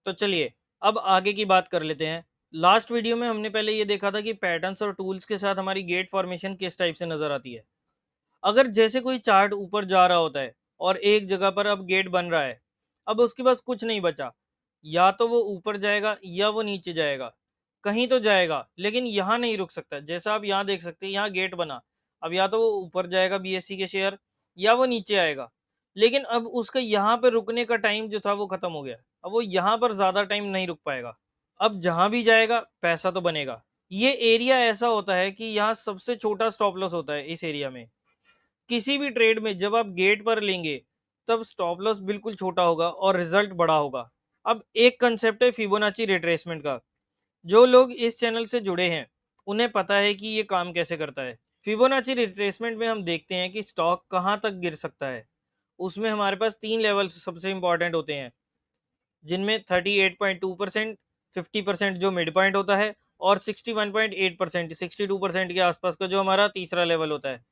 तो चलिए अब आगे की बात कर लेते हैं। लास्ट वीडियो में हमने पहले ये देखा था कि पैटर्न्स और टूल्स के साथ हमारी गेट फॉर्मेशन किस टाइप से नज़र आती है। अगर जैसे कोई चार्ट ऊपर जा रहा होता है और एक जगह पर अब गेट बन रहा है, अब उसके पास कुछ नहीं बचा, या तो वो ऊपर जाएगा या वो नीचे जाएगा, कहीं तो जाएगा, लेकिन यहाँ नहीं रुक सकता। जैसा आप यहाँ देख सकते हैं, यहाँ गेट बना, अब या तो वो ऊपर जाएगा बीएससी के शेयर, या वो नीचे आएगा। लेकिन अब उसका यहाँ पे रुकने का टाइम जो था वो खत्म हो गया, अब वो यहाँ पर ज्यादा टाइम नहीं रुक पाएगा। अब जहां भी जाएगा पैसा तो बनेगा। ये एरिया ऐसा होता है कि यहाँ सबसे छोटा स्टॉप लॉस होता है। इस एरिया में किसी भी ट्रेड में जब आप गेट पर लेंगे, तब स्टॉप लॉस बिल्कुल छोटा होगा और रिजल्ट बड़ा होगा। अब एक कंसेप्ट है फिबोनाची रिट्रेसमेंट का। जो लोग इस चैनल से जुड़े हैं, उन्हें पता है कि ये काम कैसे करता है। फिबोनाची रिट्रेसमेंट में हम देखते हैं कि स्टॉक कहां तक गिर सकता है। उसमें हमारे पास 3 लेवल सबसे इंपॉर्टेंट होते हैं, जिनमें 38.2%, 50% जो मिड पॉइंट होता है, और 61.8%, 62% के आसपास का जो हमारा तीसरा लेवल होता है।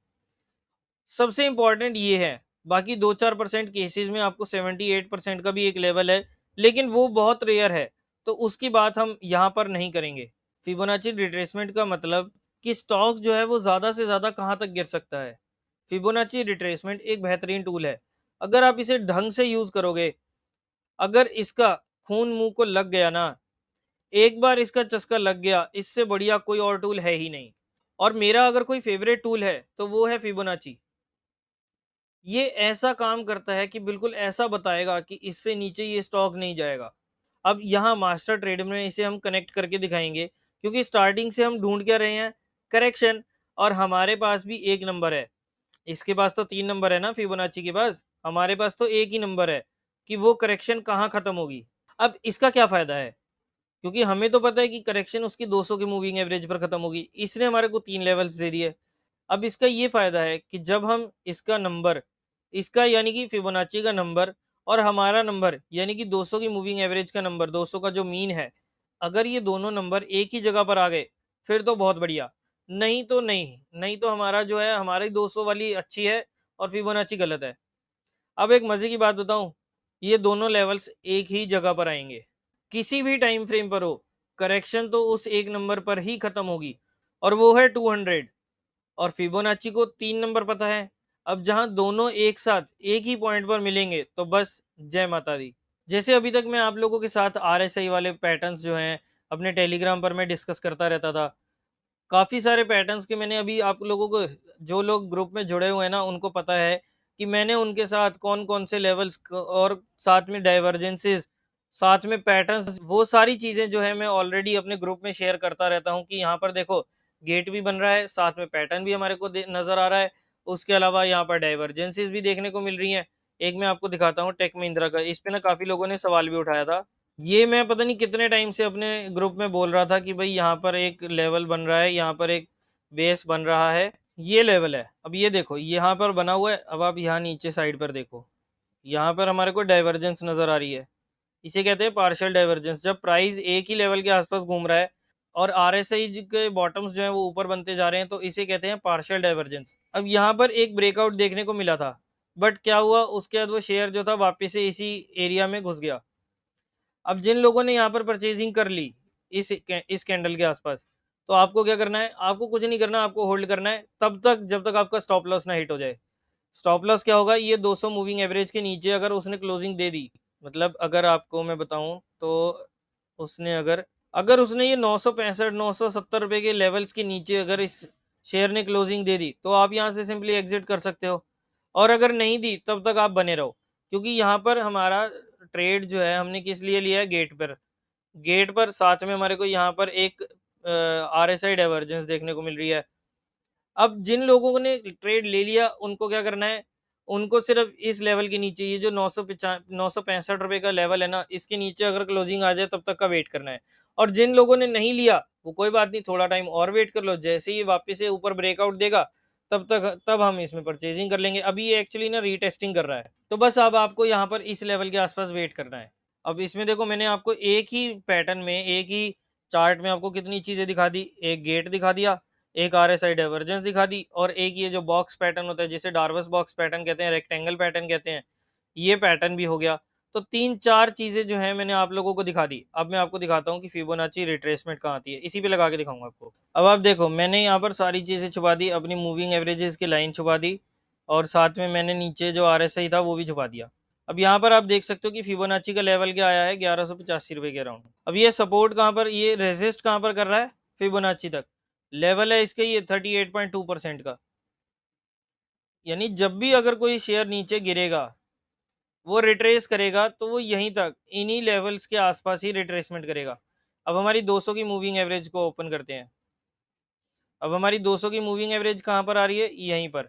सबसे इंपॉर्टेंट ये है। बाकी 2-4% केसेस में आपको 78% का भी एक लेवल है, लेकिन वो बहुत रेयर है, तो उसकी बात हम यहाँ पर नहीं करेंगे। फिबोनाची रिट्रेसमेंट का मतलब कि स्टॉक जो है वो ज़्यादा से ज़्यादा कहाँ तक गिर सकता है। फिबोनाची रिट्रेसमेंट एक बेहतरीन टूल है। अगर आप इसे ढंग से यूज़ करोगे, अगर इसका खून मुंह को लग गया ना, एक बार इसका चस्का लग गया, इससे बढ़िया कोई और टूल है ही नहीं। और मेरा अगर कोई फेवरेट टूल है तो वो है फिबोनाची। ये ऐसा काम करता है कि बिल्कुल ऐसा बताएगा कि इससे नीचे ये स्टॉक नहीं जाएगा। अब यहाँ मास्टर ट्रेड में इसे हम कनेक्ट करके दिखाएंगे, क्योंकि स्टार्टिंग से हम ढूंढ क्या रहे हैं, करेक्शन। और हमारे पास भी एक नंबर है, इसके पास तो 3 नंबर है ना, फिबोनाची के पास हमारे पास तो एक ही नंबर है कि वो करेक्शन कहाँ खत्म होगी। अब इसका क्या फायदा है, क्योंकि हमें तो पता है कि करेक्शन उसकी 200 की मूविंग एवरेज पर खत्म होगी, इसने हमारे को 3 लेवल्स दे दिए। अब इसका ये फायदा है कि जब हम इसका नंबर, इसका यानी कि फिबोनाची का नंबर, और हमारा नंबर यानी कि 200 की मूविंग एवरेज का नंबर, 200 का जो मीन है, अगर ये दोनों नंबर एक ही जगह पर आ गए, फिर तो बहुत बढ़िया। नहीं तो नहीं, नहीं तो हमारा जो है, हमारी 200 वाली अच्छी है और फिबोनाची गलत है। अब एक मजे की बात बताऊं, ये दोनों लेवल्स एक ही जगह पर आएंगे, किसी भी टाइम फ्रेम पर हो, करेक्शन तो उस एक नंबर पर ही खत्म होगी, और वो है 200। और फिबोनाची को 3 नंबर पता है। अब जहां दोनों एक साथ एक ही पॉइंट पर मिलेंगे, तो बस जय माता दी। जैसे अभी तक मैं आप लोगों के साथ आरएसआई वाले पैटर्न्स जो हैं अपने टेलीग्राम पर मैं डिस्कस करता रहता था। काफी सारे पैटर्न्स के मैंने अभी आप लोगों को, जो लोग ग्रुप में जुड़े हुए हैं ना, उनको पता है कि मैंने उनके साथ कौन कौन से लेवल्स और साथ में डाइवर्जेंसेस, साथ में पैटर्न्स, वो सारी चीजें जो है मैं ऑलरेडी अपने ग्रुप में शेयर करता रहता हूँ कि यहाँ पर देखो गेट भी बन रहा है, साथ में पैटर्न भी हमारे को नजर आ रहा है। उसके अलावा यहाँ पर डाइवर्जेंसेस भी देखने को मिल रही हैं। एक मैं आपको दिखाता हूँ टेक महिंद्रा का, इस पे ना काफी लोगों ने सवाल भी उठाया था। ये मैं पता नहीं कितने टाइम से अपने ग्रुप में बोल रहा था कि भाई यहाँ पर एक लेवल बन रहा है, यहाँ पर एक बेस बन रहा है, ये लेवल है। अब ये देखो यहाँ पर बना हुआ है, अब आप यहाँ नीचे साइड पर देखो, यहाँ पर हमारे को डाइवर्जेंस नजर आ रही है। इसे कहते हैं पार्शियल डाइवर्जेंस। जब प्राइस एक ही लेवल के आसपास घूम रहा है और आरएसआई के बॉटम्स जो है वो ऊपर बनते जा रहे हैं, तो इसे कहते हैं पार्शियल डाइवर्जेंस। अब यहाँ पर एक ब्रेकआउट देखने को मिला था, बट क्या हुआ, उसके बाद वो शेयर जो था वापिस से इसी एरिया में घुस गया। अब जिन लोगों ने यहाँ पर परचेजिंग कर ली इस कैंडल के आसपास, तो आपको क्या करना है, आपको कुछ नहीं करना, आपको होल्ड करना है तब तक जब तक आपका स्टॉप लॉस ना हिट हो जाए। स्टॉप लॉस क्या होगा, ये 200 मूविंग एवरेज के नीचे अगर उसने क्लोजिंग दे दी, मतलब अगर आपको मैं बताऊं तो उसने अगर अगर उसने ये 965 970 रुपए के लेवल्स के नीचे अगर इस शेयर ने क्लोजिंग दे दी, तो आप यहाँ से सिंपली एग्जिट कर सकते हो। और अगर नहीं दी तब तक आप बने रहो, क्योंकि यहाँ पर हमारा ट्रेड जो है हमने किस लिए लिया है, गेट पर साथ में हमारे को यहाँ पर एक आरएसआई डाइवर्जेंस देखने को मिल रही है। अब जिन लोगों ने ट्रेड ले लिया उनको क्या करना है, उनको सिर्फ इस लेवल के नीचे, ये जो 965 रुपए का लेवल है ना, इसके नीचे अगर क्लोजिंग आ जाए तब तक का वेट करना है। और जिन लोगों ने नहीं लिया वो कोई बात नहीं, थोड़ा टाइम और वेट कर लो, जैसे ही वापस से ऊपर ब्रेकआउट देगा तब हम इसमें परचेजिंग कर लेंगे। अभी ये एक्चुअली ना रीटेस्टिंग कर रहा है, तो बस अब आपको यहाँ पर इस लेवल के आसपास वेट करना है। अब इसमें देखो मैंने आपको एक ही पैटर्न में, एक ही चार्ट में आपको कितनी चीजें दिखा दी, एक गेट दिखा दिया, एक आरएसआई डाइवर्जेंस दिखा दी, और एक ये जो बॉक्स पैटर्न होता है जिसे डार्वस बॉक्स पैटर्न कहते हैं, रेक्टेंगल पैटर्न कहते हैं, ये पैटर्न भी हो गया। तो 3-4 चीज़ें जो हैं मैंने आप लोगों को दिखा दी। अब मैं आपको दिखाता हूँ कि फिबोनाची रिट्रेसमेंट कहाँ आती है, इसी पे लगा के दिखाऊँगा आपको। अब आप देखो, मैंने यहाँ पर सारी चीज़ें छुपा दी, अपनी मूविंग एवरेजेस की लाइन छुपा दी और साथ में मैंने नीचे जो आरएसआई था वो भी छुपा दिया। अब यहाँ पर आप देख सकते हो कि फिबोनाची का लेवल क्या आया है, 1185 रुपए के अराउंड। अब ये सपोर्ट कहाँ पर, ये रेजिस्ट कहाँ पर कर रहा है, फिबोनाची तक। लेवल है इसके ये 38.2% का। यानी जब भी अगर कोई शेयर नीचे गिरेगा, वो रिट्रेस करेगा, तो वो यहीं तक इन्हीं लेवल्स के आसपास ही रिट्रेसमेंट करेगा। अब हमारी 200 की मूविंग एवरेज को ओपन करते हैं। अब हमारी 200 की मूविंग एवरेज कहाँ पर आ रही है, यहीं पर।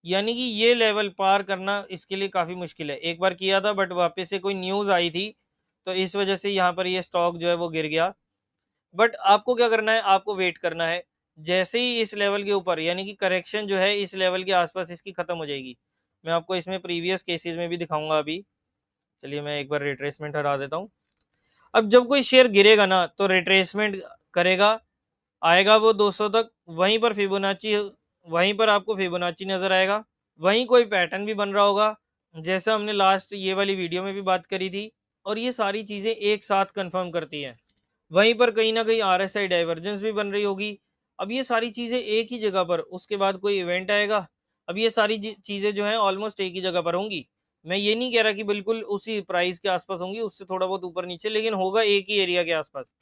यानी कि ये लेवल पार करना इसके लिए काफ़ी मुश्किल है। एक बार किया था बट वापस से कोई न्यूज़ आई थी, तो इस वजह से यहाँ पर ये स्टॉक जो है वो गिर गया। बट आपको क्या करना है, आपको वेट करना है। जैसे ही इस लेवल के ऊपर, यानी कि करेक्शन जो है इस लेवल के आसपास इसकी ख़त्म हो जाएगी। मैं आपको इसमें प्रीवियस केसेस में भी दिखाऊंगा अभी। चलिए मैं एक बार रिट्रेसमेंट हटा देता हूँ। अब जब कोई शेयर गिरेगा ना, तो रिट्रेसमेंट करेगा, आएगा वो 200 तक, वहीं पर फिबोनाची, वहीं पर आपको फिबोनाची नज़र आएगा, वहीं कोई पैटर्न भी बन रहा होगा, जैसा हमने लास्ट ये वाली वीडियो में भी बात करी थी। और ये सारी चीज़ें एक साथ कंफर्म करती हैं। वहीं पर कहीं ना कहीं आरएसआई डाइवर्जेंस भी बन रही होगी। अब ये सारी चीज़ें एक ही जगह पर, उसके बाद कोई इवेंट आएगा। अब ये सारी चीज़ें जो हैं ऑलमोस्ट एक ही जगह पर होंगी। मैं ये नहीं कह रहा कि बिल्कुल उसी प्राइस के आसपास होंगी, उससे थोड़ा बहुत ऊपर नीचे, लेकिन होगा एक ही एरिया के आसपास।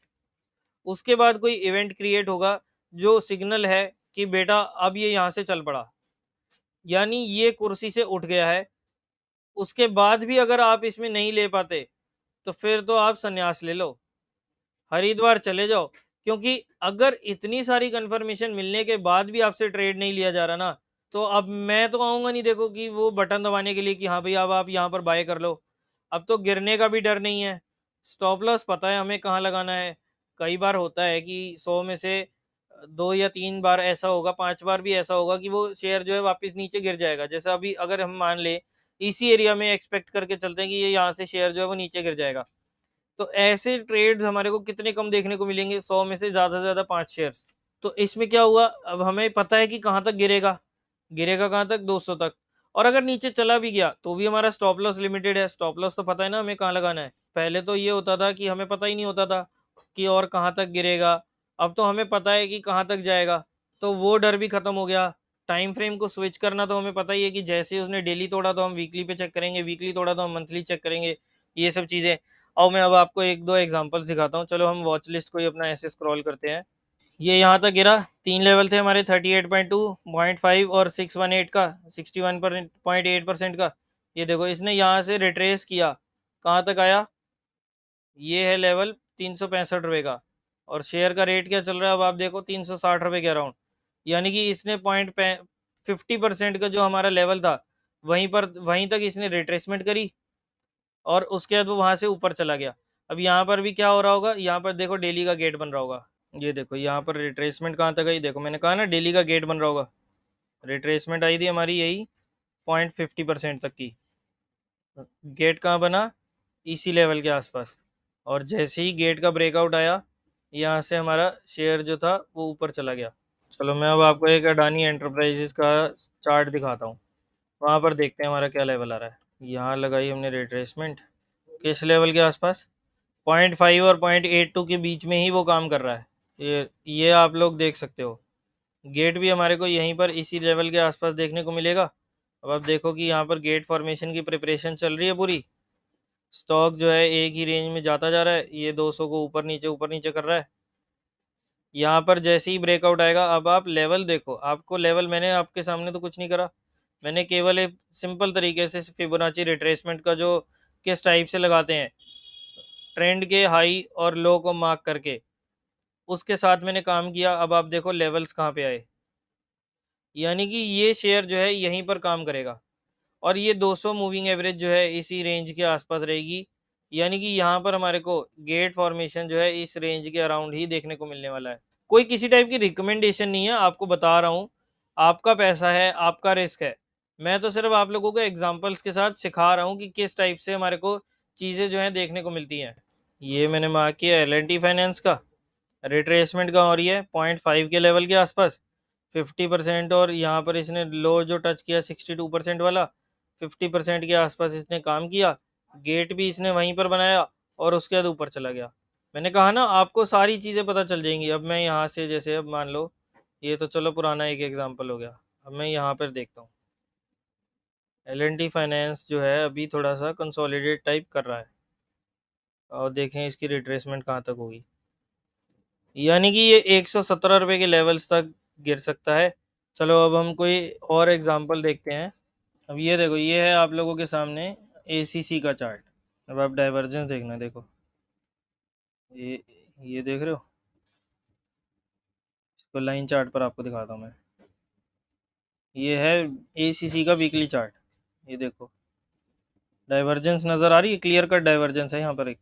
उसके बाद कोई इवेंट क्रिएट होगा जो सिग्नल है कि बेटा अब ये यहाँ से चल पड़ा, यानी ये कुर्सी से उठ गया है। उसके बाद भी अगर आप इसमें नहीं ले पाते, तो फिर तो आप संन्यास ले लो, हरिद्वार चले जाओ। क्योंकि अगर इतनी सारी कंफर्मेशन मिलने के बाद भी आपसे ट्रेड नहीं लिया जा रहा ना, तो अब मैं तो आऊंगा नहीं, देखो कि वो बटन दबाने के लिए कि हाँ भाई अब आप यहाँ पर बाय कर लो। अब तो गिरने का भी डर नहीं है, स्टॉप लॉस पता है हमें कहाँ लगाना है। कई बार होता है कि 100 में से 2 या 3 बार ऐसा होगा, 5 बार भी ऐसा होगा कि वो शेयर जो है वापस नीचे गिर जाएगा। जैसा अभी अगर हम मान ले इसी एरिया में एक्सपेक्ट करके चलते हैं कि ये यहाँ से शेयर जो है वो नीचे गिर जाएगा, तो ऐसे ट्रेड्स हमारे को कितने कम देखने को मिलेंगे, 100 में से ज़्यादा से ज़्यादा 5 शेयर्स। तो इसमें क्या हुआ, अब हमें पता है कि कहाँ तक गिरेगा, गिरेगा कहाँ तक, 200 तक। और अगर नीचे चला भी गया तो भी हमारा स्टॉप लॉस लिमिटेड है। स्टॉप लॉस तो पता है ना हमें कहाँ लगाना है। पहले तो ये होता था कि हमें पता ही नहीं होता था कि और कहाँ तक गिरेगा। अब तो हमें पता है कि कहाँ तक जाएगा, तो वो डर भी खत्म हो गया। टाइम फ्रेम को स्विच करना तो हमें पता ही है कि जैसे ही उसने डेली तोड़ा तो हम वीकली पे चेक करेंगे, वीकली तोड़ा तो हम मंथली चेक करेंगे, ये सब चीज़ें। और मैं अब आपको एक दो एग्जांपल्स दिखाता हूँ। चलो हम वॉच लिस्ट को ही अपना ऐसे स्क्रॉल करते हैं। ये यहाँ तक गिरा, 3 लेवल थे हमारे, 38.2, 0.5 और 618 का, 61.8% का। ये देखो इसने यहाँ से रिट्रेस किया, कहाँ तक आया, ये है लेवल 365 रुपये का। और शेयर का रेट क्या चल रहा है, अब आप देखो 360 रुपये के अराउंड। यानी कि इसने 50% का जो हमारा लेवल था, वहीं तक इसने रिट्रेसमेंट करी और उसके बाद वो वहां से ऊपर चला गया। अब यहाँ पर भी क्या हो रहा होगा, यहाँ पर देखो डेली का गेट बन रहा होगा। ये देखो यहाँ पर रिट्रेसमेंट कहाँ तक आई, देखो मैंने कहा ना डेली का गेट बन रहा होगा। रिट्रेसमेंट आई थी हमारी यही 0.50% तक की। गेट कहाँ बना, इसी लेवल के आसपास। और जैसे ही गेट का ब्रेकआउट आया, यहाँ से हमारा शेयर जो था वो ऊपर चला गया। चलो मैं अब आपको एक अडानी एंटरप्राइजेस का चार्ट दिखाता हूँ, वहाँ पर देखते हैं हमारा क्या लेवल आ रहा है। यहाँ लगाई हमने रिट्रेसमेंट, किस लेवल के आसपास, 0.5 और 0.82 के बीच में ही वो काम कर रहा है। ये आप लोग देख सकते हो। गेट भी हमारे को यहीं पर इसी लेवल के आसपास देखने को मिलेगा। अब आप देखो कि यहाँ पर गेट फॉर्मेशन की प्रिपरेशन चल रही है पूरी। स्टॉक जो है एक ही रेंज में जाता जा रहा है, ये 200 को ऊपर नीचे कर रहा है। यहाँ पर जैसे ही ब्रेकआउट आएगा, अब आप लेवल देखो, आपको लेवल, मैंने आपके सामने तो कुछ नहीं करा, मैंने केवल एक सिंपल तरीके से फिबोनाची रिट्रेसमेंट का जो किस टाइप से लगाते हैं, ट्रेंड के हाई और लो को मार्क करके, उसके साथ मैंने काम किया। अब आप देखो लेवल्स कहाँ पे आए, यानी कि ये शेयर जो है यहीं पर काम करेगा। और ये 200 मूविंग एवरेज जो है इसी रेंज के आसपास रहेगी। यानी कि यहाँ पर हमारे को गेट फॉर्मेशन जो है इस रेंज के अराउंड ही देखने को मिलने वाला है। कोई किसी टाइप की रिकमेंडेशन नहीं है, आपको बता रहा हूँ, आपका पैसा है, आपका रिस्क है। मैं तो सिर्फ आप लोगों को एग्जांपल्स के साथ सिखा रहा हूँ कि किस टाइप से हमारे को चीज़ें जो हैं देखने को मिलती हैं। ये मैंने मार्क किया एल&टी फाइनेंस का रिट्रेसमेंट का, और ये 0.5 के लेवल के आसपास 50%, और यहाँ पर इसने लो जो टच किया 62% वाला, 50% के आसपास इसने काम किया। गेट भी इसने वहीं पर बनाया और उसके बाद ऊपर चला गया। मैंने कहा ना आपको सारी चीज़ें पता चल जाएंगी। अब मैं यहाँ से, जैसे अब मान लो ये तो चलो पुराना एक एग्जांपल हो गया, अब मैं यहाँ पर देखता हूँ L&T फाइनेंस जो है अभी थोड़ा सा कंसोलिडेट टाइप कर रहा है, और देखें इसकी रिट्रेसमेंट कहाँ तक होगी। यानी कि ये 117 रुपये के लेवल्स तक गिर सकता है। चलो अब हम कोई और एग्जांपल देखते हैं। अब ये देखो, ये है आप लोगों के सामने ACC का चार्ट। अब आप डाइवर्जेंस देखना, देखो ये ये देख रहे हो, इसको लाइन चार्ट पर आपको दिखाता हूँ मैं। ये है ACC का वीकली चार्ट। ये देखो डाइवर्जेंस नज़र आ रही है, क्लियर कट डाइवर्जेंस है यहाँ पर एक।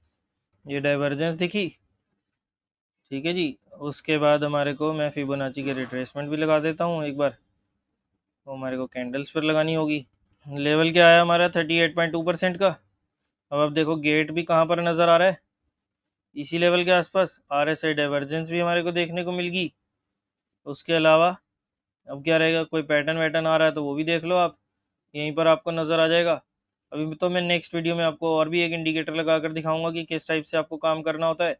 ये डाइवर्जेंस दिखी, ठीक है जी। उसके बाद हमारे को, मैं फिबोनाची के रिट्रेसमेंट भी लगा देता हूँ एक बार, वो हमारे को कैंडल्स पर लगानी होगी। लेवल क्या है हमारा 38.2% का। अब आप देखो गेट भी कहाँ पर नज़र आ रहा है, इसी लेवल के आसपास। RSI डाइवर्जेंस भी हमारे को देखने को मिल गई। उसके अलावा अब क्या रहेगा, कोई पैटर्न वैटर्न आ रहा है तो वो भी देख लो आप, यहीं पर आपको नज़र आ जाएगा। अभी तो मैं नेक्स्ट वीडियो में आपको और भी एक इंडिकेटर लगा कर दिखाऊंगा कि किस टाइप से आपको काम करना होता है।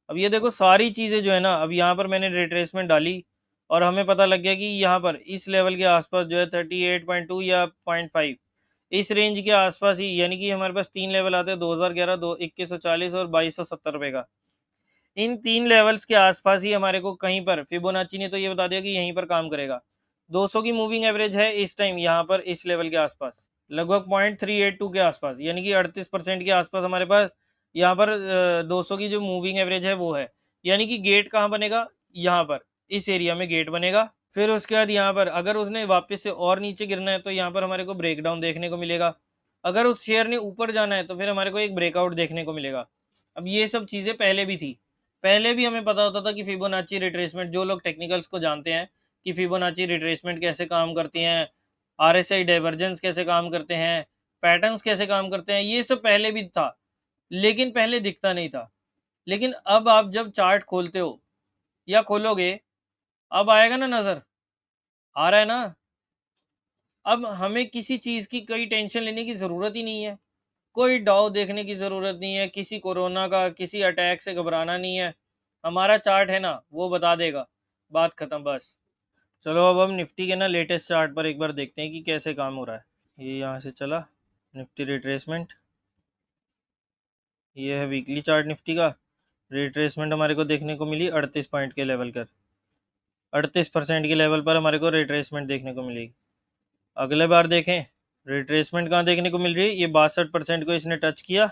अब ये देखो सारी चीज़ें जो है ना, अब यहाँ पर मैंने रिट्रेसमेंट डाली और हमें पता लग गया कि यहाँ पर इस लेवल के आसपास जो है 38.2 या 0.5, इस रेंज के आसपास ही, यानी कि हमारे पास 3 लेवल आते हैं 2011, 2140 और 2270 रुपये का। इन 3 लेवल्स के आसपास ही हमारे को कहीं पर, फिबोनाची ने तो ये बता दिया कि यहीं पर काम करेगा। 200 की मूविंग एवरेज है इस टाइम यहाँ पर इस लेवल के आसपास, लगभग 0.382 के आसपास, यानी कि 38% के आसपास हमारे पास यहाँ पर 200 की जो मूविंग एवरेज है वो है। यानी कि गेट कहाँ बनेगा, यहाँ पर इस एरिया में गेट बनेगा। फिर उसके बाद यहाँ पर अगर उसने वापस से और नीचे गिरना है तो यहाँ पर हमारे को ब्रेकडाउन देखने को मिलेगा। अगर उस शेयर ने ऊपर जाना है तो फिर हमारे को एक ब्रेकआउट देखने को मिलेगा। अब ये सब चीज़ें पहले भी थी, पहले भी हमें पता होता था कि फिबोनाची रिट्रेसमेंट, जो लोग टेक्निकल्स को जानते हैं कि फिबोनाची रिट्रेसमेंट कैसे काम करती हैं, RSI डाइवर्जेंस कैसे काम करते हैं, पैटर्न्स कैसे काम करते हैं, ये सब पहले भी था, लेकिन पहले दिखता नहीं था। लेकिन अब आप जब चार्ट खोलते हो या खोलोगे, अब आएगा ना नज़र, आ रहा है ना। अब हमें किसी चीज़ की कोई टेंशन लेने की ज़रूरत ही नहीं है, कोई डाव देखने की ज़रूरत नहीं है, किसी कोरोना का, किसी अटैक से घबराना नहीं है। हमारा चार्ट है ना, वो बता देगा, बात ख़त्म बस। चलो अब हम निफ्टी के ना लेटेस्ट चार्ट पर एक बार देखते हैं कि कैसे काम हो रहा है। ये यहाँ से चला निफ्टी रिट्रेसमेंट, ये है वीकली चार्ट निफ्टी का। रिट्रेसमेंट हमारे को देखने को मिली 38 पॉइंट के लेवल कर, 38% के लेवल पर हमारे को रिट्रेसमेंट देखने को मिलेगी। अगले बार देखें रिट्रेसमेंट कहाँ देखने को मिल रही है, ये 62% को इसने टच किया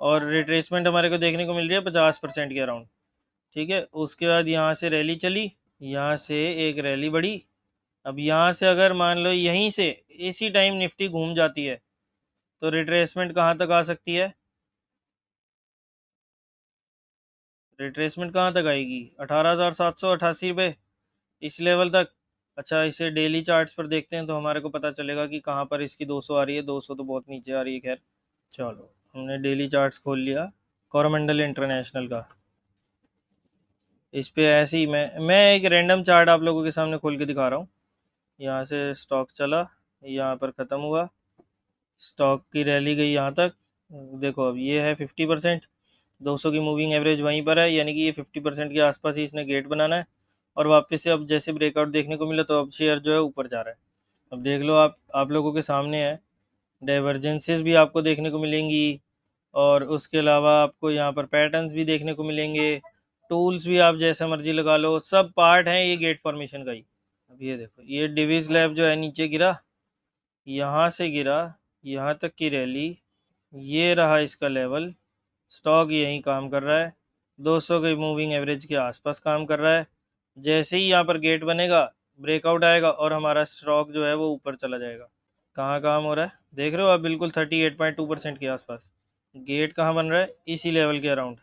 और रिट्रेसमेंट हमारे को देखने को मिल रही है 50% के अराउंड, ठीक है। उसके बाद यहाँ से रैली चली, यहाँ से एक रैली बढ़ी। अब यहाँ से अगर मान लो यहीं से इसी टाइम निफ्टी घूम जाती है तो रिट्रेसमेंट कहाँ तक आ सकती है, रिट्रेसमेंट कहाँ तक आएगी 18,788 रुपये, इस लेवल तक। अच्छा इसे डेली चार्ट्स पर देखते हैं तो हमारे को पता चलेगा कि कहाँ पर इसकी 200 आ रही है, 200 तो बहुत नीचे आ रही है। खैर चलो हमने डेली चार्ट्स खोल लिया कोरोमंडल इंटरनेशनल का। इस पे ऐसे ही मैं एक रैंडम चार्ट आप लोगों के सामने खोल के दिखा रहा हूँ। यहाँ से स्टॉक चला, यहाँ पर ख़त्म हुआ, स्टॉक की रैली गई यहाँ तक। देखो अब ये है 50%, 200 की मूविंग एवरेज वहीं पर है, यानी कि ये 50% के आसपास ही इसने गेट बनाना है। और वापस से अब जैसे ब्रेकआउट देखने को मिला तो अब शेयर जो है ऊपर जा रहा है। अब देख लो आप लोगों के सामने है, डाइवर्जेंसेस भी आपको देखने को मिलेंगी और उसके अलावा आपको यहाँ पर पैटर्न्स भी देखने को मिलेंगे। टूल्स भी आप जैसा मर्जी लगा लो, सब पार्ट हैं ये गेट फॉर्मेशन का ही। अब ये देखो ये डिविज लैब जो है नीचे गिरा, यहाँ से गिरा यहाँ तक की रैली, ये रहा इसका लेवल, स्टॉक यहीं काम कर रहा है, 200 के मूविंग एवरेज के आसपास काम कर रहा है। जैसे ही यहाँ पर गेट बनेगा ब्रेकआउट आएगा और हमारा स्टॉक जो है वो ऊपर चला जाएगा। कहाँ काम हो रहा है देख रहे हो आप, बिल्कुल 38.2% के आसपास गेट कहाँ बन रहा है, इसी लेवल के अराउंड।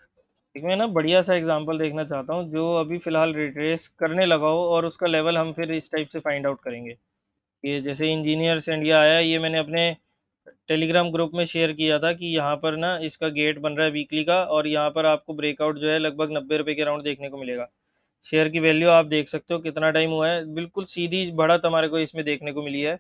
एक मैं ना बढ़िया सा एग्जांपल देखना चाहता हूँ जो अभी फ़िलहाल रिट्रेस करने लगा हो और उसका लेवल हम फिर इस टाइप से फाइंड आउट करेंगे। ये जैसे इंजीनियर्स इंडिया आया, ये मैंने अपने टेलीग्राम ग्रुप में शेयर किया था कि यहाँ पर ना इसका गेट बन रहा है वीकली का और यहाँ पर आपको ब्रेकआउट जो है लगभग 90 रुपये के अराउंड देखने को मिलेगा। शेयर की वैल्यू आप देख सकते हो कितना टाइम हुआ है, बिल्कुल सीधी बढ़त हमारे को इसमें देखने को मिली है।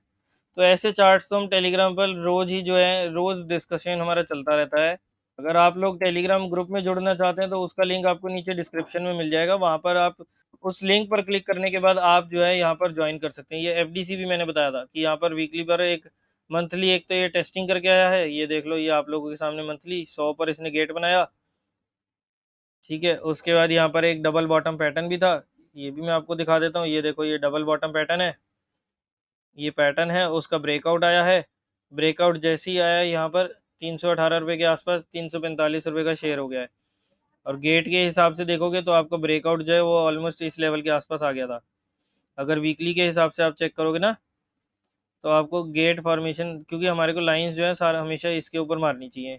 तो ऐसे चार्ट्स तो हम टेलीग्राम पर रोज़ ही जो है, रोज़ डिस्कशन हमारा चलता रहता है। अगर आप लोग टेलीग्राम ग्रुप में जुड़ना चाहते हैं तो उसका लिंक आपको नीचे डिस्क्रिप्शन में मिल जाएगा। वहाँ पर आप उस लिंक पर क्लिक करने के बाद आप जो है यहाँ पर ज्वाइन कर सकते हैं। ये एफडीसी भी मैंने बताया था कि यहाँ पर वीकली पर एक मंथली एक तो ये टेस्टिंग करके आया है। ये देख लो, ये आप लोगों के सामने मंथली 100 पर इसने गेट बनाया। ठीक है, उसके बाद यहाँ पर एक डबल बॉटम पैटर्न भी था, ये भी मैं आपको दिखा देता हूँ। ये देखो, ये डबल बॉटम पैटर्न है, ये पैटर्न है, उसका ब्रेकआउट आया है। ब्रेकआउट जैसे ही आया यहाँ पर 318 रुपये के आसपास 345 रुपये का शेयर हो गया है। और गेट के हिसाब से देखोगे तो आपका ब्रेकआउट जो है वो ऑलमोस्ट इस लेवल के आसपास आ गया था। अगर वीकली के हिसाब से आप चेक करोगे ना, तो आपको गेट फॉर्मेशन, क्योंकि हमारे को लाइंस जो है सारा हमेशा इसके ऊपर मारनी चाहिए,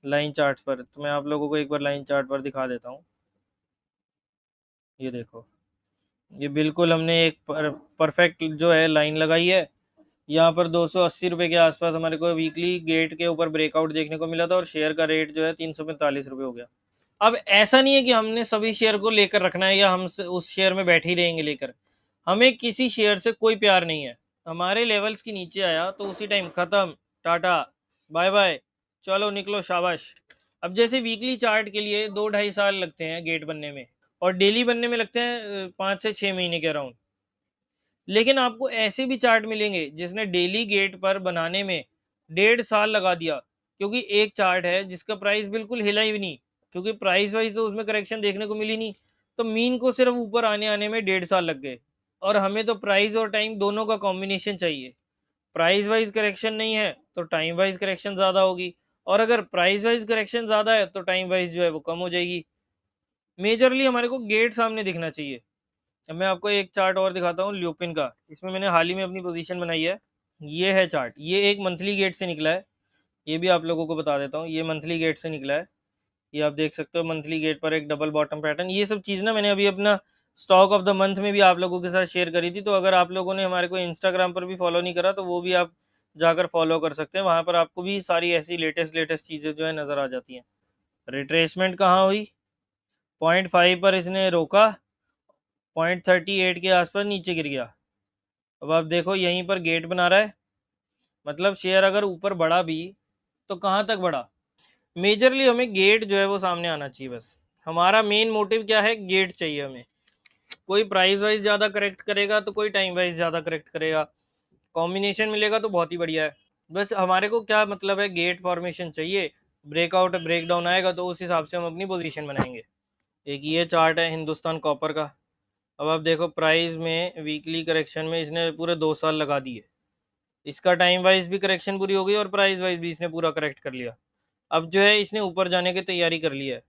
लाइन चार्ट्स पर। तो मैं आप लोगों को एक बार लाइन चार्ट पर दिखा देता हूँ। ये देखो, ये बिल्कुल हमने एक परफेक्ट जो है लाइन लगाई है। यहाँ पर 280 रुपये के आसपास हमारे को वीकली गेट के ऊपर ब्रेकआउट देखने को मिला था, और शेयर का रेट जो है 345 रुपये हो गया। अब ऐसा नहीं है कि हमने सभी शेयर को लेकर रखना है या हम उस शेयर में बैठे ही रहेंगे लेकर। हमें किसी शेयर से कोई प्यार नहीं है। हमारे लेवल्स के नीचे आया तो उसी टाइम खत्म, टाटा बाय बाय, चलो निकलो शाबाश। अब जैसे वीकली चार्ट के लिए 2-2.5 साल लगते हैं गेट बनने में, और डेली बनने में लगते हैं 5 से 6 महीने के अराउंड। लेकिन आपको ऐसे भी चार्ट मिलेंगे जिसने डेली गेट पर बनाने में 1.5 साल लगा दिया, क्योंकि एक चार्ट है जिसका प्राइस बिल्कुल हिला ही नहीं, क्योंकि प्राइस वाइज तो उसमें करेक्शन देखने को मिली नहीं। तो मीन को सिर्फ ऊपर आने आने में 1.5 साल लग गए। और हमें तो प्राइस और टाइम दोनों का कॉम्बिनेशन चाहिए। प्राइस वाइज करेक्शन नहीं है तो टाइम वाइज करेक्शन ज़्यादा होगी, और अगर प्राइस वाइज करेक्शन ज़्यादा है तो टाइम वाइज जो है वो कम हो जाएगी। मेजरली हमारे को गेट सामने दिखना चाहिए। अब मैं आपको एक चार्ट और दिखाता हूँ ल्यूपिन का, इसमें मैंने हाल ही में अपनी पोजीशन बनाई है। ये है चार्ट, ये एक मंथली गेट से निकला है। ये भी आप लोगों को बता देता हूँ, ये मंथली गेट से निकला है। ये आप देख सकते हो, मंथली गेट पर एक डबल बॉटम पैटर्न। ये सब चीज़ ना मैंने अभी अपना स्टॉक ऑफ द मंथ में भी आप लोगों के साथ शेयर करी थी। तो अगर आप लोगों ने हमारे को इंस्टाग्राम पर भी फॉलो नहीं करा तो वो भी आप जाकर फॉलो कर सकते हैं। वहाँ पर आपको भी सारी ऐसी लेटेस्ट लेटेस्ट चीज़ें जो है नज़र आ जाती हैं। रिट्रेसमेंट कहाँ हुई, 0.5 पर इसने रोका, 0.38 के आसपास नीचे गिर गया। अब आप देखो, यहीं पर गेट बना रहा है, मतलब शेयर अगर ऊपर बढ़ा भी तो कहाँ तक बढ़ा। मेजरली हमें गेट जो है वो सामने आना चाहिए। बस हमारा मेन मोटिव क्या है, गेट चाहिए हमें। कोई प्राइस वाइज ज़्यादा करेक्ट करेगा तो कोई टाइम वाइज ज़्यादा करेक्ट करेगा, कॉम्बिनेशन मिलेगा तो बहुत ही बढ़िया है। बस हमारे को क्या मतलब है, गेट फॉर्मेशन चाहिए, ब्रेकआउट ब्रेकडाउन आएगा तो उस हिसाब से हम अपनी पोजीशन बनाएंगे। एक ये चार्ट है हिंदुस्तान कॉपर का। अब आप देखो, प्राइस में वीकली करेक्शन में इसने पूरे 2 साल लगा दिए। इसका टाइम वाइज भी करेक्शन पूरी हो गई और प्राइस वाइज भी इसने पूरा करेक्ट कर लिया। अब जो है इसने ऊपर जाने की तैयारी कर ली है।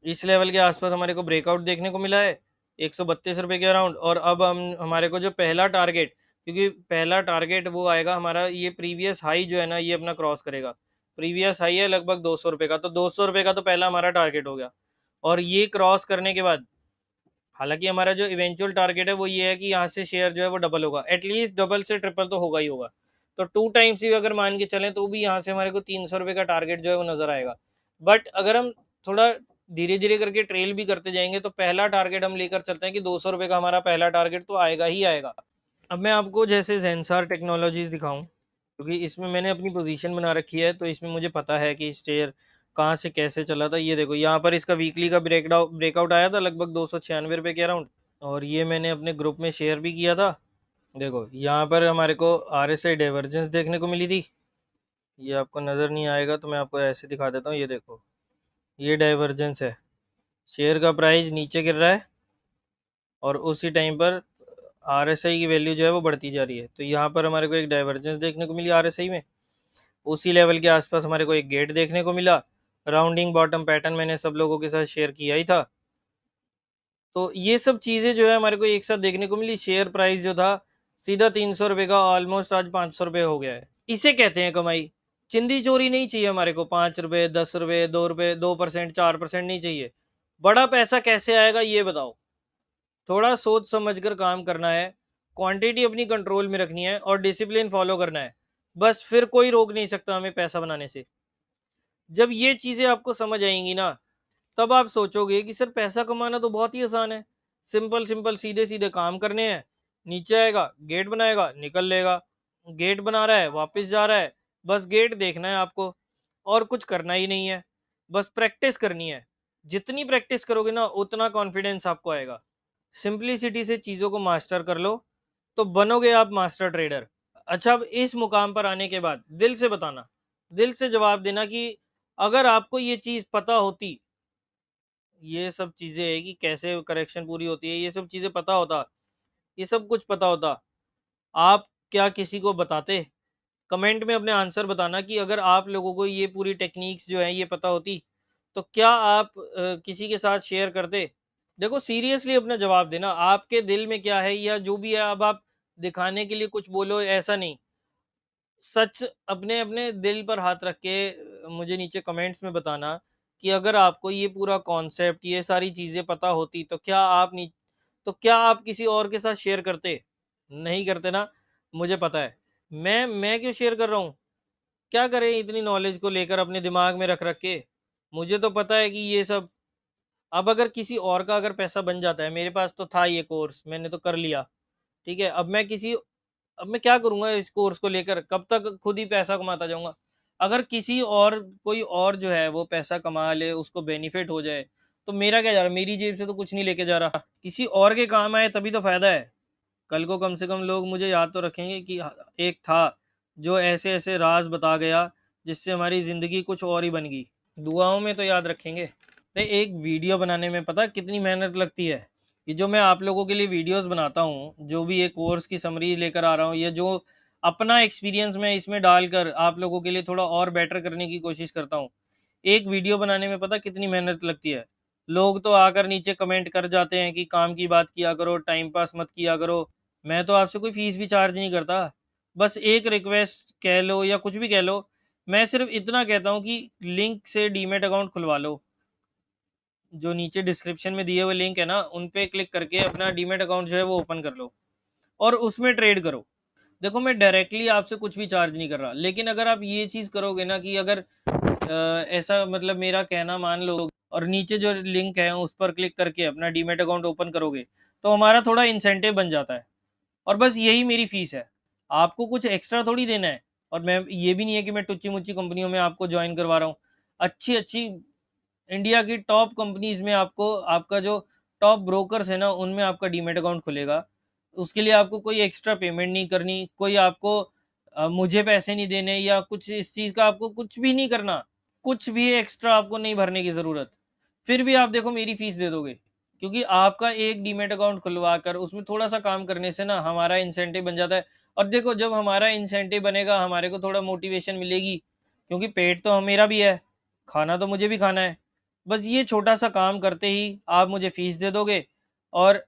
इस लेवल के आसपास हमारे को ब्रेकआउट देखने को मिला है 132 रुपये के अराउंड। और अब हम हमारे को जो पहला टारगेट, क्योंकि पहला टारगेट वो आएगा हमारा, ये प्रीवियस हाई जो है ना ये अपना क्रॉस करेगा। प्रीवियस हाई है लगभग 200 रुपये का, तो 200 रुपये का तो पहला हमारा टारगेट हो गया। और ये क्रॉस करने के बाद, हालांकि हमारा जो इवेंचुअल टारगेट है वो ये है कि यहाँ से शेयर जो है वो डबल होगा, एटलीस्ट डबल से ट्रिपल तो होगा ही होगा। तो 2 टाइम्स भी अगर मान के चलें तो भी यहाँ से हमारे को 300 रुपये का टारगेट जो है वो नजर आएगा। बट अगर हम थोड़ा धीरे धीरे करके ट्रेल भी करते जाएंगे तो पहला टारगेट हम लेकर चलते हैं कि 200 रुपये का हमारा पहला टारगेट तो आएगा ही आएगा। अब मैं आपको जैसे जेंसार टेक्नोलॉजीज दिखाऊं, क्योंकि इसमें मैंने अपनी पोजीशन बना रखी है, तो इसमें मुझे पता है कि शेयर कहाँ से कैसे चला था। ये देखो, यहाँ पर इसका वीकली का ब्रेकआउट आया था लगभग 296 रुपये के अराउंड, और ये मैंने अपने ग्रुप में शेयर भी किया था। देखो, यहाँ पर हमारे को RSI डाइवर्जेंस देखने को मिली थी। ये आपको नज़र नहीं आएगा तो मैं आपको ऐसे दिखा देता हूँ। ये देखो, ये डाइवर्जेंस है, शेयर का प्राइस नीचे गिर रहा है और उसी टाइम पर RSI की वैल्यू जो है वो बढ़ती जा रही है। तो यहाँ पर हमारे को एक डाइवर्जेंस देखने को मिली RSI में। उसी लेवल के आसपास हमारे को एक गेट देखने को मिला। राउंडिंग बॉटम पैटर्न मैंने सब लोगों के साथ शेयर किया ही था। तो ये सब चीज़ें जो है हमारे को एक साथ देखने को मिली। शेयर प्राइस जो था सीधा 300 रुपये का ऑलमोस्ट आज 500 रुपये हो गया है। इसे कहते हैं कमाई। चिंदी चोरी नहीं चाहिए हमारे को, 5 रुपये 10 रुपये 2 रुपये 2% 4% नहीं चाहिए। बड़ा पैसा कैसे आएगा ये बताओ। थोड़ा सोच समझ कर काम करना है, क्वांटिटी अपनी कंट्रोल में रखनी है और डिसिप्लिन फॉलो करना है। बस फिर कोई रोक नहीं सकता हमें पैसा बनाने से। जब ये चीज़ें आपको समझ आएंगी ना, तब आप सोचोगे कि सर पैसा कमाना तो बहुत ही आसान है। सिंपल सिंपल सीधे सीधे काम करने हैं, नीचे आएगा गेट बनाएगा निकल लेगा। गेट बना रहा है, वापस जा रहा है, बस गेट देखना है आपको और कुछ करना ही नहीं है, बस प्रैक्टिस करनी है। जितनी प्रैक्टिस करोगे ना उतना कॉन्फिडेंस आपको आएगा। सिंप्लिसिटी से चीज़ों को मास्टर कर लो तो बनोगे आप मास्टर ट्रेडर। अच्छा, अब इस मुकाम पर आने के बाद दिल से बताना, दिल से जवाब देना कि अगर आपको ये चीज़ पता होती, ये सब चीज़ें है कि कैसे करेक्शन पूरी होती है, ये सब चीज़ें पता होता, ये सब कुछ पता होता, आप क्या किसी को बताते? कमेंट में अपने आंसर बताना कि अगर आप लोगों को ये पूरी टेक्निक्स जो है ये पता होती, तो क्या आप किसी के साथ शेयर करते? देखो सीरियसली अपना जवाब देना, आपके दिल में क्या है या जो भी है, अब आप दिखाने के लिए कुछ बोलो ऐसा नहीं। सच अपने अपने दिल पर हाथ रख के मुझे नीचे कमेंट्स में बताना कि अगर आपको ये पूरा कॉन्सेप्ट, ये सारी चीज़ें पता होती तो क्या आप किसी और के साथ शेयर करते? नहीं करते ना, मुझे पता है। मैं क्यों शेयर कर रहा हूँ? क्या करें इतनी नॉलेज को लेकर अपने दिमाग में रख के? मुझे तो पता है कि ये सब, अब अगर किसी और का अगर पैसा बन जाता है, मेरे पास तो था ये कोर्स, मैंने तो कर लिया, ठीक है? अब मैं क्या करूँगा इस कोर्स को लेकर? कब तक खुद ही पैसा कमाता जाऊँगा? अगर किसी और कोई और जो है वो पैसा कमा ले, उसको बेनिफिट हो जाए, तो मेरा क्या जा रहा है? मेरी जेब से तो कुछ नहीं लेके जा रहा। किसी और के काम आए तभी तो फ़ायदा है। कल को कम से कम लोग मुझे याद तो रखेंगे कि एक था, जो ऐसे-ऐसे राज़ बता गया, जिससे हमारी ज़िंदगी कुछ और ही बन गई। दुआओं में तो याद रखेंगे। अरे एक वीडियो बनाने में पता है कितनी मेहनत लगती है? ये जो मैं आप लोगों के लिए वीडियोस बनाता हूँ, जो भी ये कोर्स की समरी लेकर आ रहा हूँ, ये जो अपना एक्सपीरियंस मैं इसमें डालकर आप लोगों के लिए थोड़ा और बेटर करने की कोशिश करता हूँ। एक वीडियो बनाने में पता कितनी मेहनत लगती है? लोग तो आकर नीचे कमेंट कर जाते हैं कि काम की बात किया करो, टाइम पास मत किया करो। मैं तो आपसे कोई फीस भी चार्ज नहीं करता। बस एक रिक्वेस्ट कह लो या कुछ भी कह लो, मैं सिर्फ इतना कहता हूँ कि लिंक से डीमैट अकाउंट खुलवा लो। जो नीचे डिस्क्रिप्शन में दिए हुए लिंक है ना, उन पे क्लिक करके अपना डीमैट अकाउंट जो है वो ओपन कर लो और उसमें ट्रेड करो। देखो मैं डायरेक्टली आपसे कुछ भी चार्ज नहीं कर रहा, लेकिन अगर आप ये चीज़ करोगे ना कि अगर ऐसा मतलब मेरा कहना मान लो और नीचे जो लिंक है उस पर क्लिक करके अपना डीमैट अकाउंट ओपन करोगे, तो हमारा थोड़ा इंसेंटिव बन जाता है और बस यही मेरी फ़ीस है। आपको कुछ एक्स्ट्रा थोड़ी देना है और मैं ये भी नहीं है कि मैं टुच्ची-मुच्ची कंपनियों में आपको जॉइन करवा रहा हूँ। अच्छी-अच्छी इंडिया की टॉप कंपनीज़ में आपको आपका जो टॉप ब्रोकर्स है ना, उनमें आपका डीमैट अकाउंट खुलेगा। उसके लिए आपको कोई एक्स्ट्रा पेमेंट नहीं करनी, कोई आपको मुझे पैसे नहीं देने या कुछ इस चीज़ का आपको कुछ भी नहीं करना। कुछ भी एक्स्ट्रा आपको नहीं भरने की ज़रूरत। फिर भी आप देखो मेरी फ़ीस दे दोगे, क्योंकि आपका एक डीमैट अकाउंट खुलवाकर उसमें थोड़ा-सा काम करने से ना हमारा इंसेंटिव बन जाता है और देखो जब हमारा इंसेंटिव बनेगा, हमारे को थोड़ा मोटिवेशन मिलेगी, क्योंकि पेट तो मेरा भी है, खाना तो मुझे भी खाना है। बस ये छोटा-सा काम करते ही आप मुझे फ़ीस दे दोगे और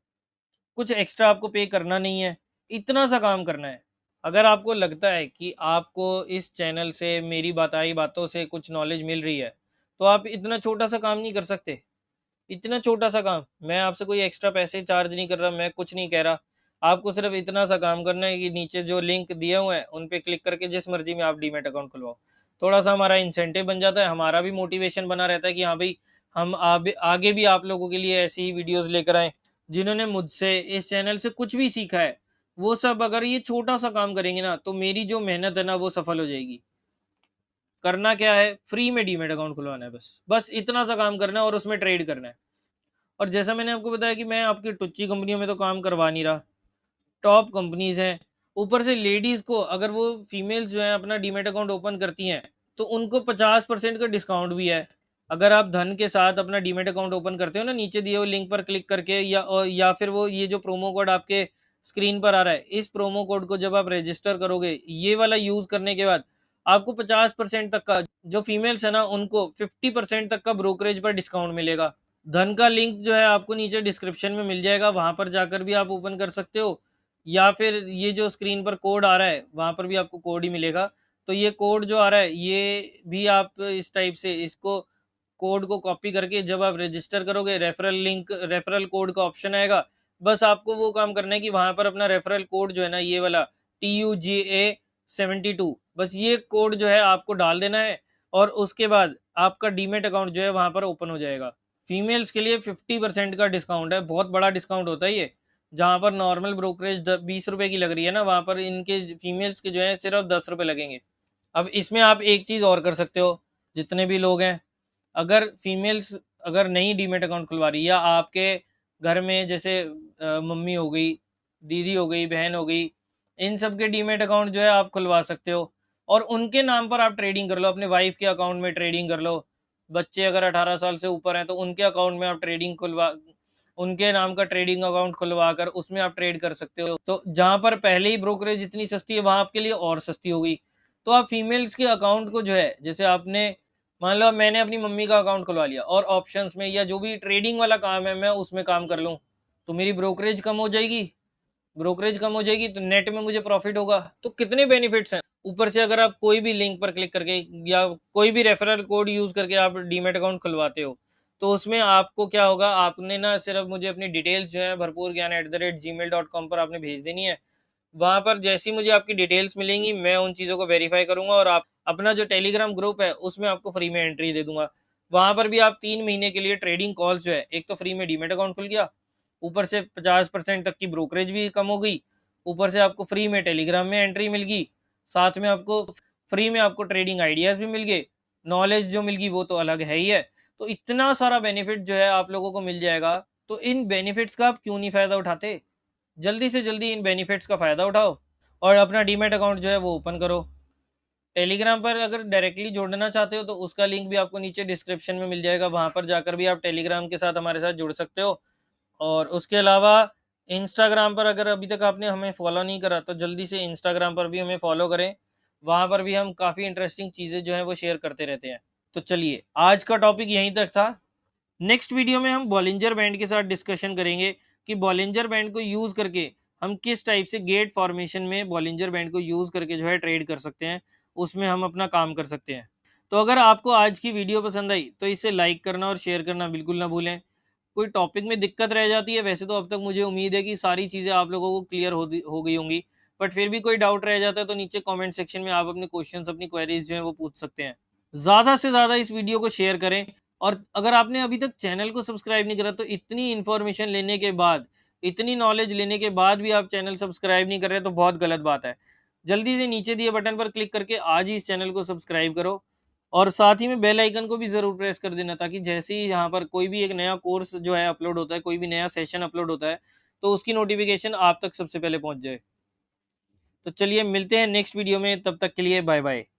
कुछ एक्स्ट्रा आपको पे करना नहीं है, इतना सा काम करना है। अगर आपको लगता है कि आपको इस चैनल से मेरी बताई बातों से कुछ नॉलेज मिल रही है, तो आप इतना छोटा-सा काम नहीं कर सकते? इतना छोटा-सा काम, मैं आपसे कोई एक्स्ट्रा पैसे चार्ज नहीं कर रहा, मैं कुछ नहीं कह रहा। आपको सिर्फ़ इतना सा काम करना है कि नीचे जो लिंक दिए हुए हैं, उन पे क्लिक करके जिस मर्ज़ी में आप डीमैट अकाउंट खुलवाओ। थोड़ा-सा हमारा इंसेंटिव बन जाता है, हमारा भी मोटिवेशन बना रहता है कि हाँ भई, हम आगे भी आप लोगों के लिए ऐसी ही वीडियोज़ लेकर आएँ। जिन्होंने मुझसे इस चैनल से कुछ भी सीखा है, वो सब अगर ये छोटा-सा काम करेंगे ना, तो मेरी जो मेहनत है ना, वो सफल हो जाएगी। करना क्या है, फ्री में डीमैट अकाउंट खुलवाना है बस। बस इतना सा काम करना है और उसमें ट्रेड करना है। और जैसा मैंने आपको बताया कि मैं आपकी टुच्ची कंपनियों में तो काम करवा नहीं रहा, टॉप कंपनीज़ हैं। ऊपर से लेडीज़ को अगर वो फीमेल्स जो हैं अपना डीमैट अकाउंट ओपन करती हैं, तो उनको 50% का डिस्काउंट भी है। अगर आप धन के साथ अपना डीमैट अकाउंट ओपन करते हो ना, नीचे दिए हुए लिंक पर क्लिक करके या फिर वो ये जो प्रोमो कोड आपके स्क्रीन पर आ रहा है, इस प्रोमो कोड को जब आप रजिस्टर करोगे, ये वाला यूज़ करने के बाद आपको 50% तक का, जो फीमेल्स है ना उनको 50% तक का ब्रोकरेज पर डिस्काउंट मिलेगा। धन का लिंक जो है आपको नीचे डिस्क्रिप्शन में मिल जाएगा, वहाँ पर जाकर भी आप ओपन कर सकते हो या फिर ये जो स्क्रीन पर कोड आ रहा है, वहाँ पर भी आपको कोड ही मिलेगा। तो ये कोड जो आ रहा है, ये भी आप इस टाइप से इसको कोड को कॉपी करके जब आप रजिस्टर करोगे, रेफरल कोड का ऑप्शन आएगा। बस आपको वो काम करना है कि वहाँ पर अपना रेफरल कोड जो है ना, ये वाला TUGA72, बस ये कोड जो है आपको डाल देना है और उसके बाद आपका डीमैट अकाउंट जो है वहाँ पर ओपन हो जाएगा। फीमेल्स के लिए 50% का डिस्काउंट है, बहुत बड़ा डिस्काउंट होता है ये। जहाँ पर नॉर्मल ब्रोकरेज 20 रुपए की लग रही है ना, वहाँ पर इनके फीमेल्स के जो है सिर्फ 10 रुपए लगेंगे। अब इसमें आप एक चीज़ और कर सकते हो, जितने भी लोग हैं, अगर फीमेल्स अगर नई डीमैट अकाउंट खुलवा रही है, या आपके घर में जैसे मम्मी हो गई, दीदी हो गई, बहन हो गई, इन सब के डीमैट अकाउंट जो है आप खुलवा सकते हो, और उनके नाम पर आप ट्रेडिंग कर लो, अपने वाइफ के अकाउंट में ट्रेडिंग कर लो। बच्चे अगर 18 साल से ऊपर हैं तो उनके अकाउंट में आप ट्रेडिंग खुलवा उनके नाम का ट्रेडिंग अकाउंट खुलवा कर उसमें आप ट्रेड कर सकते हो। तो जहां पर पहले ही ब्रोकरेज इतनी सस्ती है, वहां आपके लिए और सस्ती हो गई। तो आप फीमेल्स के अकाउंट को जो है, जैसे आपने मान लो मैंने अपनी मम्मी का अकाउंट खुलवा लिया और ऑप्शंस में या जो भी ट्रेडिंग वाला काम है मैं उसमें काम कर लूँ, तो मेरी ब्रोकरेज कम हो जाएगी। ब्रोकरेज कम हो जाएगी तो नेट में मुझे प्रॉफिट होगा। तो कितने बेनिफिट्स हैं। ऊपर से अगर आप कोई भी लिंक पर क्लिक करके या कोई भी रेफरल कोड यूज करके आप डीमैट अकाउंट खुलवाते हो, तो उसमें आपको क्या होगा, आपने ना सिर्फ मुझे अपनी डिटेल्स जो है भरपूर ज्ञान @gmail.com पर आपने भेज देनी है। वहां पर जैसी मुझे आपकी डिटेल्स मिलेंगी मैं उन चीज़ों को वेरीफाई करूंगा, और आप अपना जो टेलीग्राम ग्रुप है उसमें आपको फ्री में एंट्री दे दूंगा। वहां पर भी आप 3 महीने के लिए ट्रेडिंग कॉल्स जो है, एक तो फ्री में डीमैट अकाउंट खुल गया, ऊपर से 50% तक की ब्रोकरेज भी कम हो गई, ऊपर से आपको फ्री में टेलीग्राम में एंट्री मिल गई, साथ में आपको फ्री में आपको ट्रेडिंग आइडियाज भी मिल गए, नॉलेज जो मिल गई वो तो अलग है ही है। तो इतना सारा बेनिफिट जो है आप लोगों को मिल जाएगा। तो इन बेनिफिट्स का आप क्यों नहीं फायदा उठाते। जल्दी से जल्दी इन बेनिफिट्स का फ़ायदा उठाओ और अपना डीमैट अकाउंट जो है वो ओपन करो। टेलीग्राम पर अगर डायरेक्टली जोड़ना चाहते हो तो उसका लिंक भी आपको नीचे डिस्क्रिप्शन में मिल जाएगा, वहाँ पर जाकर भी आप टेलीग्राम के साथ हमारे साथ जुड़ सकते हो। और उसके अलावा इंस्टाग्राम पर अगर अभी तक आपने हमें फॉलो नहीं करा तो जल्दी से इंस्टाग्राम पर भी हमें फॉलो करें। वहाँ पर भी हम काफ़ी इंटरेस्टिंग चीज़ें जो हैं वो शेयर करते रहते हैं। तो चलिए आज का टॉपिक यहीं तक था। नेक्स्ट वीडियो में हम बॉलिंजर बैंड के साथ डिस्कशन करेंगे कि बॉलिंजर बैंड को यूज करके हम किस टाइप से गेट फॉर्मेशन में बॉलिंजर बैंड को यूज करके जो है ट्रेड कर सकते हैं, उसमें हम अपना काम कर सकते हैं। तो अगर आपको आज की वीडियो पसंद आई तो इसे लाइक करना और शेयर करना बिल्कुल ना भूलें। कोई टॉपिक में दिक्कत रह जाती है, वैसे तो अब तक मुझे उम्मीद है कि सारी चीज़ें आप लोगों को क्लियर हो गई होंगी, बट फिर भी कोई डाउट रह जाता है तो नीचे कमेंट सेक्शन में आप अपने क्वेश्चंस अपनी क्वेरीज जो है वो पूछ सकते हैं। ज़्यादा से ज़्यादा इस वीडियो को शेयर करें, और अगर आपने अभी तक चैनल को सब्सक्राइब नहीं करा तो इतनी इन्फॉर्मेशन लेने के बाद, इतनी नॉलेज लेने के बाद भी आप चैनल सब्सक्राइब नहीं कर रहे तो बहुत गलत बात है। जल्दी से नीचे दिए बटन पर क्लिक करके आज ही इस चैनल को सब्सक्राइब करो, और साथ ही में बेल आइकन को भी ज़रूर प्रेस कर देना, ताकि जैसे ही यहाँ पर कोई भी एक नया कोर्स जो है अपलोड होता है, कोई भी नया सेशन अपलोड होता है, तो उसकी नोटिफिकेशन आप तक सबसे पहले पहुँच जाए। तो चलिए मिलते हैं नेक्स्ट वीडियो में, तब तक के लिए बाय बाय।